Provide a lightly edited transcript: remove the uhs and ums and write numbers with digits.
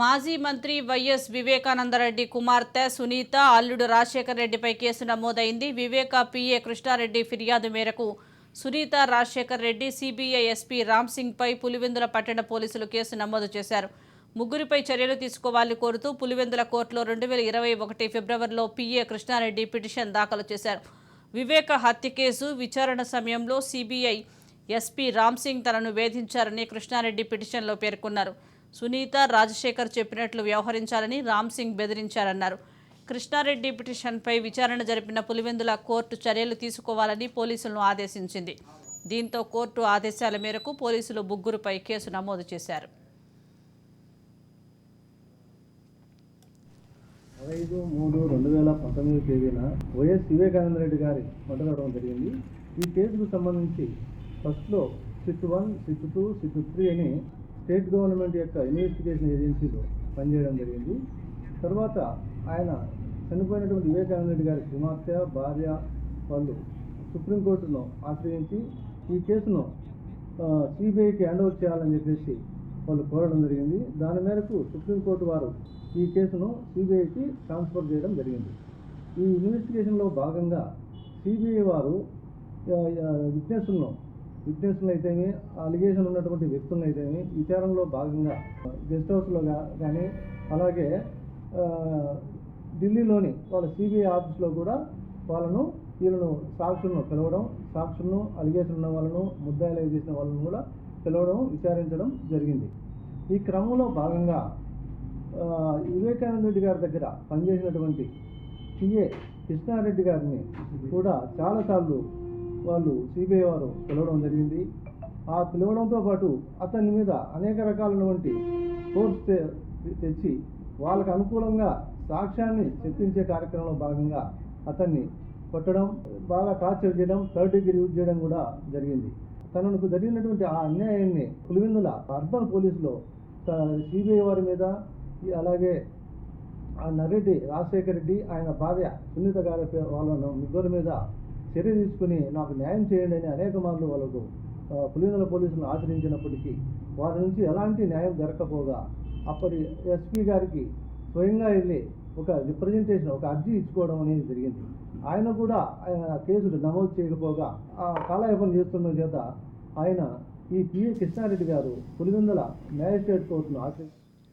మాజీ మంత్రి వైఎస్ వివేకానందరెడ్డి కుమార్తె సునీత అల్లుడు రాజశేఖర్ రెడ్డిపై కేసు నమోదైంది. వివేక పిఏ కృష్ణారెడ్డి ఫిర్యాదు మేరకు సునీత, రాజశేఖర్ రెడ్డి, సిబిఐ ఎస్పీ రామ్సింగ్పై పులివెందుల పట్టణ పోలీసులు కేసు నమోదు చేశారు. ముగ్గురిపై చర్యలు తీసుకోవాలని కోరుతూ పులివెందుల కోర్టులో 2021 ఫిబ్రవరిలో పిఏ కృష్ణారెడ్డి పిటిషన్ దాఖలు చేశారు. వివేక హత్య కేసు విచారణ సమయంలో సిబిఐ ఎస్పీ రామ్సింగ్ తనను వేధించారని కృష్ణారెడ్డి పిటిషన్లో పేర్కొన్నారు. సునీత, రాజశేఖర్ చెప్పినట్లు వ్యవహరించాలని రామ్సింగ్ బెదిరించారన్నారు. కృష్ణారెడ్డి పిటిషన్పై విచారణ జరిపిన పులివెందుల కోర్టు చర్యలు తీసుకోవాలని పోలీసులను ఆదేశించింది. దీంతో కోర్టు ఆదేశాల మేరకు పోలీసులు ముగ్గురుపై కేసు నమోదు చేశారు. 5/3/2019 తేదీన వైఎస్ వివేకానందరెడ్డి గారి మర్డర్ అవడం జరిగింది. ఈ కేసుకు సంబంధించి ఫస్ట్లో సిట్ 1, సిట్ 2, సిట్ 3 అని స్టేట్ గవర్నమెంట్ యొక్క ఇన్వెస్టిగేషన్ ఏజెన్సీలో పనిచేయడం జరిగింది. తర్వాత ఆయన చనిపోయినటువంటి వివేకానందరెడ్డి గారి కుమార్తె, భార్య వాళ్ళు సుప్రీంకోర్టును ఆశ్రయించి ఈ కేసును సిబిఐకి హ్యాండ్ ఓవర్ చేయాలని చెప్పేసి వాళ్ళు కోరడం జరిగింది. దాని మేరకు సుప్రీంకోర్టు వారు ఈ కేసును సిబిఐకి ట్రాన్స్ఫర్ చేయడం జరిగింది. ఈ ఇన్వెస్టిగేషన్లో భాగంగా సిబిఐ వారు విట్నెస్లను అయితేమి, అలిగేషన్ ఉన్నటువంటి వ్యక్తులను అయితేమి విచారణలో భాగంగా గెస్ట్ హౌస్లో కానీ అలాగే ఢిల్లీలోని వాళ్ళ సిబిఐ ఆఫీస్లో కూడా వీళ్ళను సాక్షులను పిలవడం, సాక్షులను అలిగేషన్ ఉన్న వాళ్ళను, ముద్దాయిలు చేసిన వాళ్ళను కూడా పిలవడం, విచారించడం జరిగింది. ఈ క్రమంలో భాగంగా వివేకానంద రెడ్డి గారి దగ్గర పనిచేసినటువంటి పిఏ కృష్ణారెడ్డి గారిని కూడా చాలాసార్లు వాళ్ళు సిబిఐ వారు పిలవడం జరిగింది. ఆ పిలవడంతో పాటు అతని మీద అనేక రకాలైనటువంటి ఫోర్స్ తెచ్చి వాళ్ళకు అనుకూలంగా సాక్ష్యాన్ని చెప్పించే కార్యక్రమంలో భాగంగా అతన్ని కొట్టడం, బాగా టార్చర్ చేయడం, థర్డ్ డిగ్రీ యూజ్ చేయడం కూడా జరిగింది. తనకు జరిగినటువంటి ఆ అన్యాయాన్ని పులివెందుల అర్బన్ పోలీసులో సిబిఐ వారి మీద, అలాగే ఆ నర్రెడ్డి రాజశేఖర్ రెడ్డి, ఆయన భార్య సునీత గారి వాళ్ళను ముగ్గురి మీద చర్య తీసుకుని నాకు న్యాయం చేయండి అని అనేక మార్లు వాళ్ళకు పులివెందుల పోలీసులను ఆశ్రయించినప్పటికీ వారి నుంచి ఎలాంటి న్యాయం జరగకపోగా అప్పటి ఎస్పీ గారికి స్వయంగా వెళ్ళి ఒక రిప్రజెంటేషన్, ఒక అర్జీ ఇచ్చుకోవడం అనేది జరిగింది. ఆయన కూడా కేసులు నమోదు చేయకపోగా ఆ కాలయాపన చేస్తున్న చేత ఆయన ఈ పిఏ కృష్ణారెడ్డి గారు పులివెందుల మ్యాజిస్ట్రేట్ కోర్టును ఆశ్రయించారు.